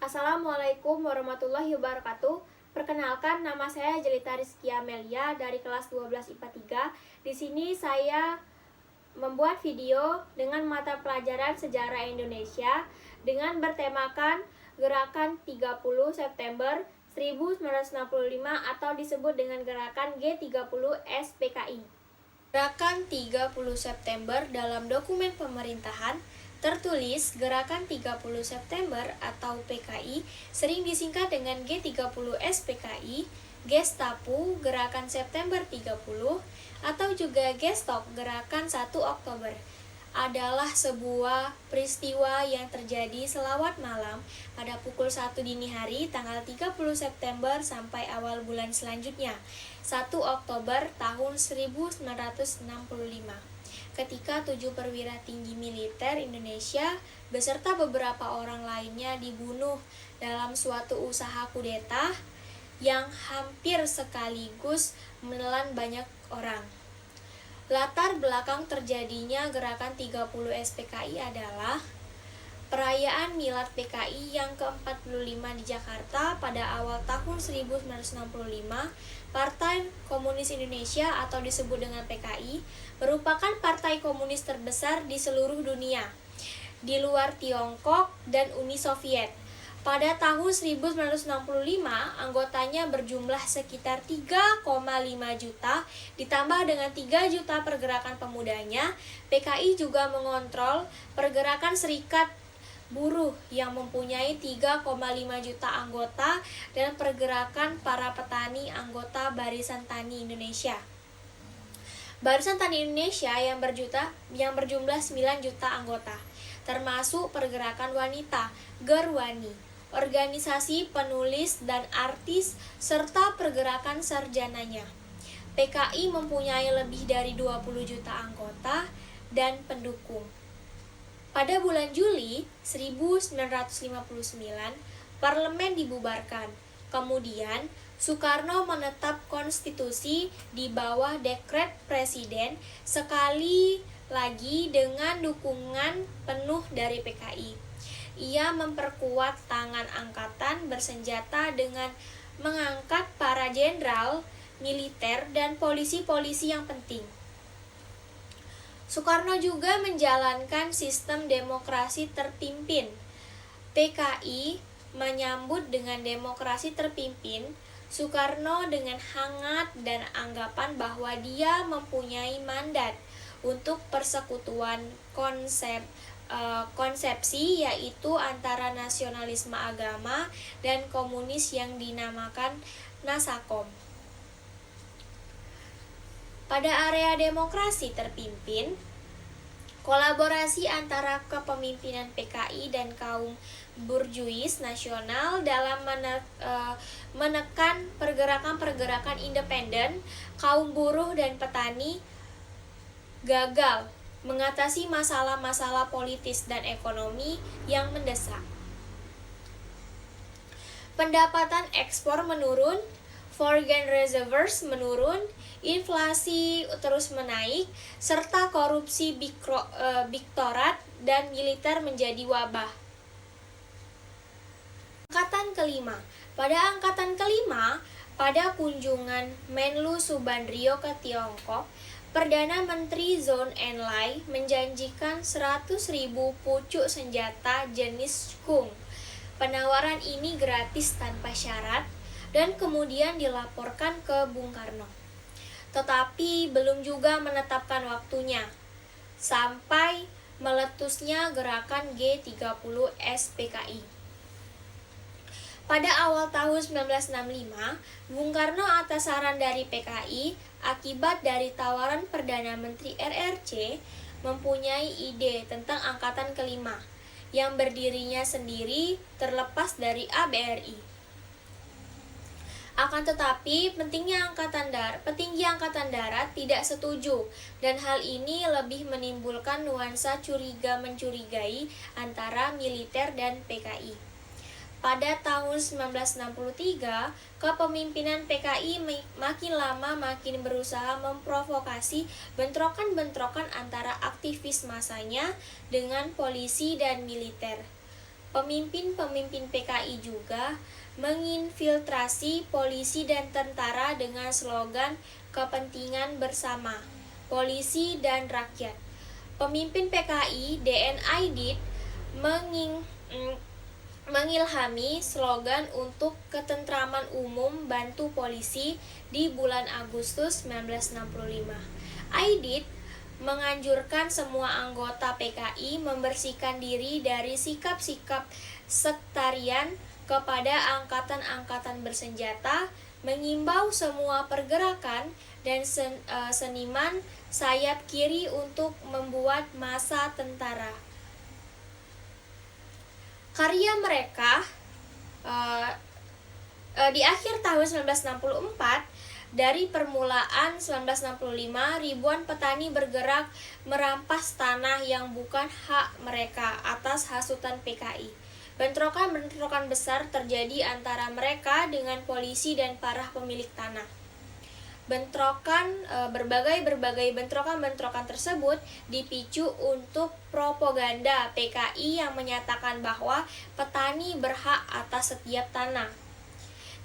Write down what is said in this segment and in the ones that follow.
Assalamualaikum warahmatullahi wabarakatuh. Perkenalkan, nama saya Jelita Rizkia Amelia dari kelas 12 IPA 3. Di sini saya membuat video dengan mata pelajaran Sejarah Indonesia dengan bertemakan Gerakan 30 September 1965 atau disebut dengan Gerakan G30 SPKI. Gerakan 30 September dalam dokumen pemerintahan tertulis Gerakan 30 September atau PKI sering disingkat dengan G30 SPKI, Gestapu Gerakan September 30 atau juga Gestok Gerakan 1 Oktober adalah sebuah peristiwa yang terjadi selawat malam pada pukul 1 dini hari tanggal 30 September sampai awal bulan selanjutnya 1 Oktober tahun 1965 ketika 7 perwira tinggi militer Indonesia beserta beberapa orang lainnya dibunuh dalam suatu usaha kudeta yang hampir sekaligus menelan banyak orang. Latar belakang terjadinya Gerakan 30 SPKI adalah perayaan Milad PKI yang ke-45 di Jakarta pada awal tahun 1965. Partai Komunis Indonesia atau disebut dengan PKI merupakan partai komunis terbesar di seluruh dunia, di luar Tiongkok dan Uni Soviet. Pada tahun 1965, anggotanya berjumlah sekitar 3,5 juta, ditambah dengan 3 juta pergerakan pemudanya. PKI juga mengontrol pergerakan serikat buruh yang mempunyai 3,5 juta anggota dan pergerakan para petani anggota Barisan Tani Indonesia. Barisan Tani Indonesia yang berjumlah 9 juta anggota, termasuk pergerakan wanita, Gerwani, organisasi penulis dan artis, serta pergerakan sarjananya. PKI mempunyai lebih dari 20 juta anggota dan pendukung. Pada bulan Juli 1959, parlemen dibubarkan. Kemudian, Soekarno menetap konstitusi di bawah dekret presiden sekali lagi dengan dukungan penuh dari PKI. Ia memperkuat tangan angkatan bersenjata dengan mengangkat para jenderal, militer, dan polisi-polisi yang penting. Soekarno juga menjalankan sistem demokrasi terpimpin. PKI menyambut dengan demokrasi terpimpin Soekarno dengan hangat dan anggapan bahwa dia mempunyai mandat untuk persekutuan konsepsi yaitu antara nasionalisme agama dan komunis yang dinamakan Nasakom. Pada area demokrasi terpimpin, kolaborasi antara kepemimpinan PKI dan kaum burjuis nasional dalam menekan pergerakan-pergerakan independen, kaum buruh dan petani gagal mengatasi masalah-masalah politis dan ekonomi yang mendesak. Pendapatan ekspor menurun, foreign reserves menurun, inflasi terus menaik, serta korupsi biktorat dan militer menjadi wabah. Angkatan kelima. Pada angkatan kelima, pada kunjungan Menlu Subandrio ke Tiongkok, Perdana Menteri Zhou Enlai menjanjikan 100.000 pucuk senjata jenis Kung. Penawaran ini gratis tanpa syarat dan kemudian dilaporkan ke Bung Karno. Tetapi belum juga menetapkan waktunya, sampai meletusnya gerakan G30 SPKI. Pada awal tahun 1965, Bung Karno atas saran dari PKI, akibat dari tawaran Perdana Menteri RRC, mempunyai ide tentang angkatan kelima, yang berdirinya sendiri terlepas dari ABRI. Akan tetapi, petinggi Angkatan Darat tidak setuju, dan hal ini lebih menimbulkan nuansa curiga-mencurigai antara militer dan PKI. Pada tahun 1963, kepemimpinan PKI makin lama makin berusaha memprovokasi bentrokan-bentrokan antara aktivis masanya dengan polisi dan militer. Pemimpin-pemimpin PKI juga menginfiltrasi polisi dan tentara dengan slogan kepentingan bersama, polisi dan rakyat. Pemimpin PKI DN Aidit mengilhami slogan untuk ketentraman umum bantu polisi di bulan Agustus 1965. Aidit menganjurkan semua anggota PKI membersihkan diri dari sikap-sikap sektarian kepada angkatan-angkatan bersenjata, mengimbau semua pergerakan dan seniman sayap kiri untuk membuat massa tentara. Karya mereka di akhir tahun 1964, dari permulaan 1965, ribuan petani bergerak merampas tanah yang bukan hak mereka atas hasutan PKI. Bentrokan-bentrokan besar terjadi antara mereka dengan polisi dan para pemilik tanah. Berbagai bentrokan tersebut dipicu untuk propaganda PKI yang menyatakan bahwa petani berhak atas setiap tanah.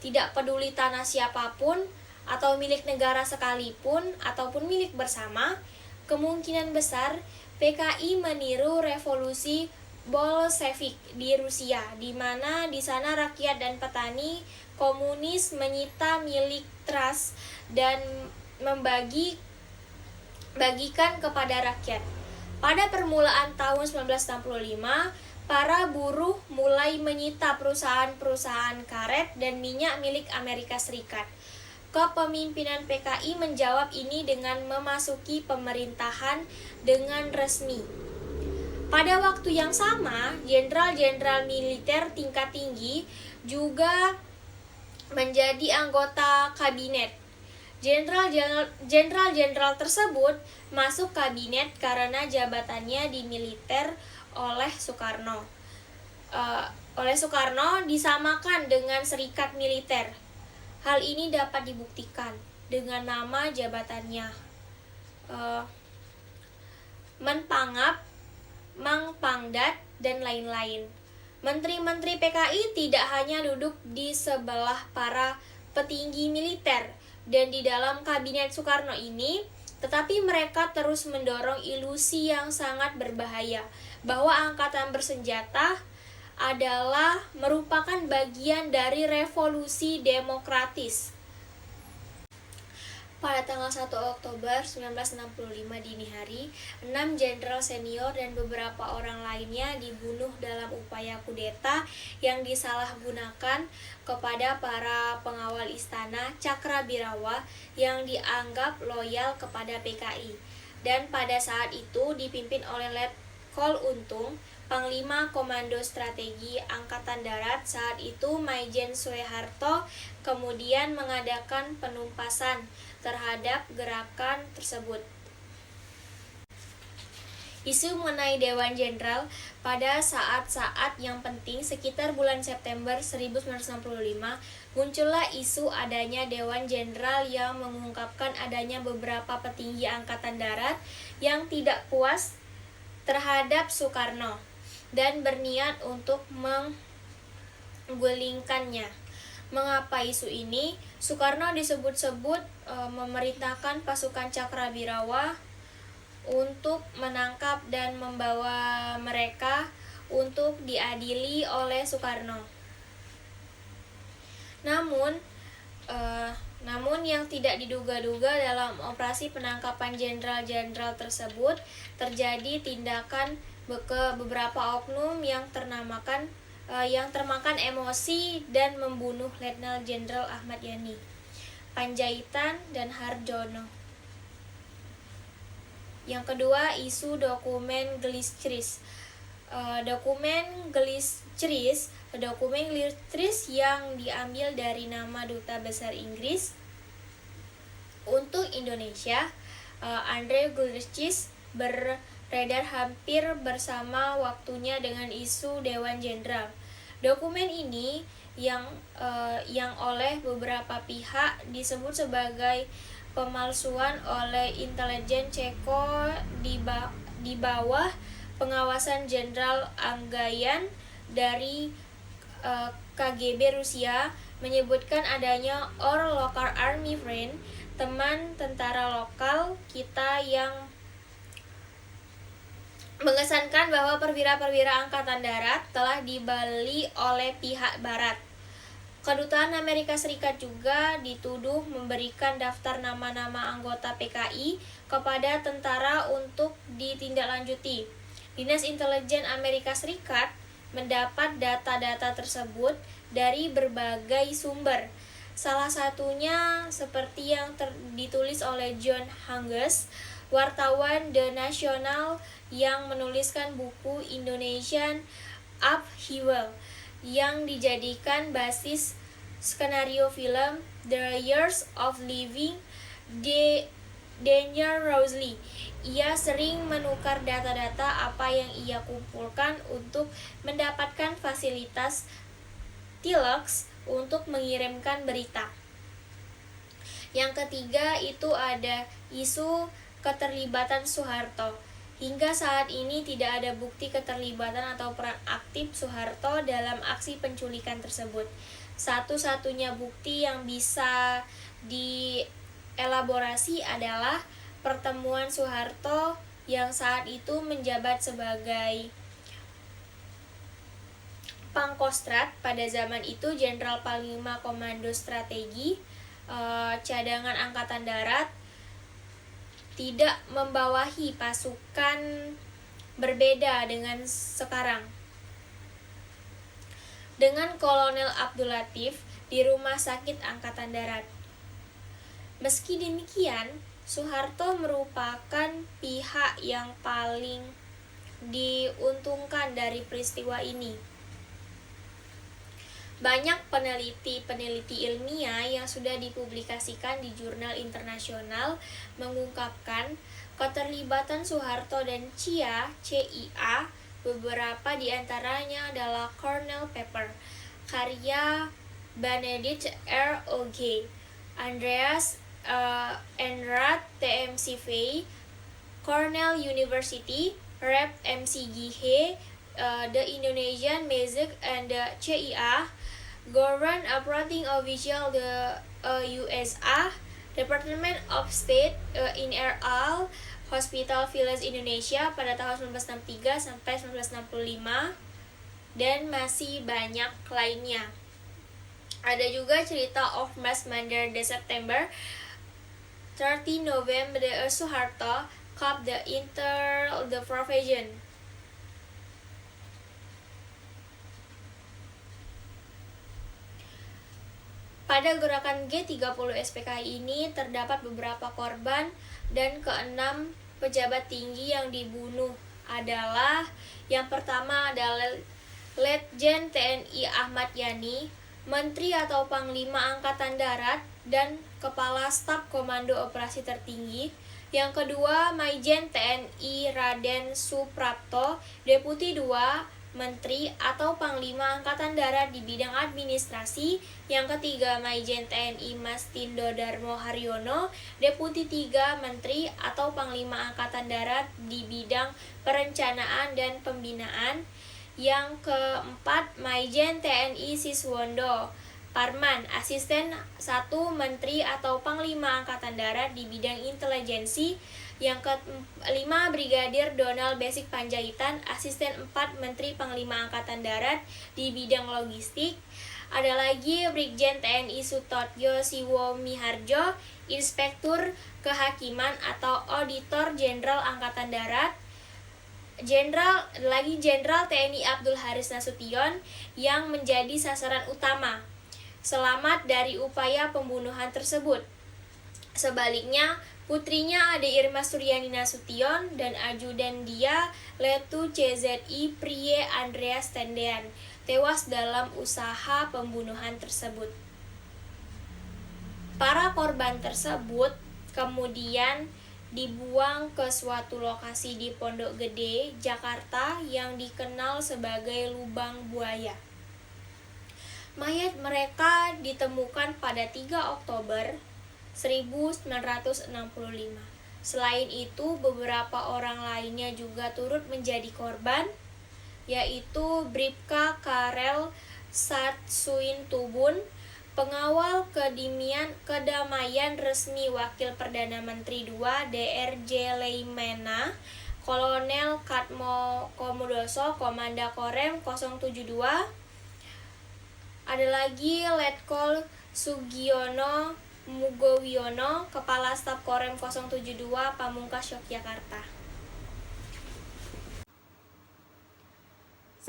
Tidak peduli tanah siapapun atau milik negara sekalipun ataupun milik bersama, kemungkinan besar PKI meniru revolusi Bolshevik di Rusia, di mana di sana rakyat dan petani komunis menyita milik trust dan bagikan kepada rakyat. Pada permulaan tahun 1965, para buruh mulai menyita perusahaan-perusahaan karet dan minyak milik Amerika Serikat. Kepemimpinan PKI menjawab ini dengan memasuki pemerintahan dengan resmi. Pada waktu yang sama, jenderal-jenderal militer tingkat tinggi juga menjadi anggota kabinet. Jenderal-jenderal tersebut masuk kabinet karena jabatannya di militer oleh Soekarno. Oleh Soekarno disamakan dengan serikat militer. Hal ini dapat dibuktikan dengan nama jabatannya, Menpangap, Mangpangdat, dan lain-lain. Menteri-menteri PKI tidak hanya duduk di sebelah para petinggi militer dan di dalam kabinet Soekarno ini, tetapi mereka terus mendorong ilusi yang sangat berbahaya bahwa angkatan bersenjata adalah merupakan bagian dari revolusi demokratis. Pada tanggal 1 Oktober 1965 dini hari, 6 jenderal senior dan beberapa orang lainnya dibunuh dalam upaya kudeta yang disalahgunakan kepada para pengawal istana Cakrabirawa yang dianggap loyal kepada PKI. Dan pada saat itu dipimpin oleh Letkol Untung, Panglima Komando Strategi Angkatan Darat saat itu Maijen Soeharto, kemudian mengadakan penumpasan terhadap gerakan tersebut. Isu mengenai Dewan Jenderal pada saat-saat yang penting sekitar bulan September 1965, muncullah isu adanya Dewan Jenderal yang mengungkapkan adanya beberapa petinggi Angkatan Darat yang tidak puas terhadap Soekarno dan berniat untuk menggulingkannya. Mengapa isu ini? Soekarno disebut-sebut memerintahkan pasukan Cakrabirawa untuk menangkap dan membawa mereka untuk diadili oleh Soekarno. Namun yang tidak diduga-duga dalam operasi penangkapan jenderal-jenderal tersebut terjadi tindakan ke beberapa oknum yang termakan emosi dan membunuh Letnan Jenderal Ahmad Yani, Panjaitan, dan Harjono. Yang kedua, isu dokumen Glitteris. Dokumen Glitteris yang diambil dari nama Duta Besar Inggris untuk Indonesia, Andre Glitteris, beredar hampir bersama waktunya dengan isu Dewan Jenderal. Dokumen ini yang oleh beberapa pihak disebut sebagai pemalsuan oleh intelijen Ceko di bawah pengawasan Jenderal Anggayan dari KGB Rusia menyebutkan adanya Our Local Army Friend, teman tentara lokal kita, yang mengesankan bahwa perwira-perwira Angkatan Darat telah dibeli oleh pihak Barat. Kedutaan Amerika Serikat juga dituduh memberikan daftar nama-nama anggota PKI kepada tentara untuk ditindaklanjuti. Dinas Intelijen Amerika Serikat mendapat data-data tersebut dari berbagai sumber. Salah satunya seperti yang ditulis oleh John Hughes, wartawan The National, yang menuliskan buku Indonesian Upheaval yang dijadikan basis skenario film The Years of Living Dangerously. Ia sering menukar data-data apa yang ia kumpulkan untuk mendapatkan fasilitas telex untuk mengirimkan berita. Yang ketiga itu ada isu keterlibatan Soeharto. Hingga saat ini tidak ada bukti keterlibatan atau peran aktif Soeharto dalam aksi penculikan tersebut. Satu-satunya bukti yang bisa dielaborasi adalah pertemuan Soeharto yang saat itu menjabat sebagai Pangkostrat, pada zaman itu Jenderal Panglima Komando Strategi Cadangan Angkatan Darat, tidak membawahi pasukan, berbeda dengan sekarang. Dengan Kolonel Abdul Latif di Rumah Sakit Angkatan Darat. Meski demikian, Soeharto merupakan pihak yang paling diuntungkan dari peristiwa ini. Banyak peneliti ilmiah yang sudah dipublikasikan di jurnal internasional mengungkapkan keterlibatan Soeharto dan CIA. Beberapa di antaranya adalah Cornell Paper, karya Benedict R. Oge, Andreas Enrath, TMCV, Cornell University, Rep. MCGH, The Indonesian Music and the CIA, Government Operating Official the USA, Department of State in RL, Hospital Village Indonesia pada tahun 1963 sampai 1965, dan masih banyak lainnya. Ada juga cerita of Mass Murder the September 30 November the Soeharto Cup the Profession. Pada gerakan G30 SPKI ini terdapat beberapa korban, dan keenam pejabat tinggi yang dibunuh adalah: yang pertama adalah Letjen TNI Ahmad Yani, Menteri atau Panglima Angkatan Darat dan Kepala Staf Komando Operasi Tertinggi. Yang kedua, Maijen TNI Raden Suprapto, Deputi 2, Menteri atau Panglima Angkatan Darat di bidang administrasi. Yang ketiga, Maijen TNI Mastindo Darmo Haryono, Deputi 3, Menteri atau Panglima Angkatan Darat di bidang perencanaan dan pembinaan. Yang keempat, Maijen TNI Siswondo Parman, Asisten 1, Menteri atau Panglima Angkatan Darat di bidang intelijensi. Yang kelima, Brigadir Donald Basic Panjaitan, Asisten 4, Menteri Panglima Angkatan Darat di bidang logistik. Ada lagi Brigjen TNI Sutotyo Siwo Miharjo, Inspektur Kehakiman atau Auditor Jenderal Angkatan Darat. Jenderal TNI Abdul Haris Nasution yang menjadi sasaran utama, selamat dari upaya pembunuhan tersebut. Sebaliknya, putrinya Ade Irma Suryani Nasution dan ajudan dia, Letu CZI Prie Andreas Tendean, tewas dalam usaha pembunuhan tersebut. Para korban tersebut kemudian dibuang ke suatu lokasi di Pondok Gede, Jakarta yang dikenal sebagai Lubang Buaya. Mayat mereka ditemukan pada 3 Oktober 1965. Selain itu, beberapa orang lainnya juga turut menjadi korban. yaitu Bribka Karel Satsuintubun, Pengawal Kedamaian Resmi Wakil Perdana Menteri II DRJ Leimena, Kolonel Katmo Komodoso, Komanda Korem 072. Ada lagi Letkol Sugiono Mugowiono, Kepala Staf Korem 072, Pamungkas Yogyakarta.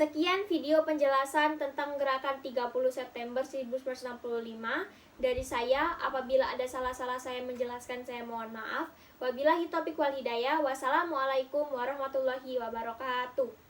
Sekian video penjelasan tentang gerakan 30 September 1965 dari saya. Apabila ada salah-salah saya menjelaskan, saya mohon maaf. Wabillahi taufiq wal hidayah. Wassalamualaikum warahmatullahi wabarakatuh.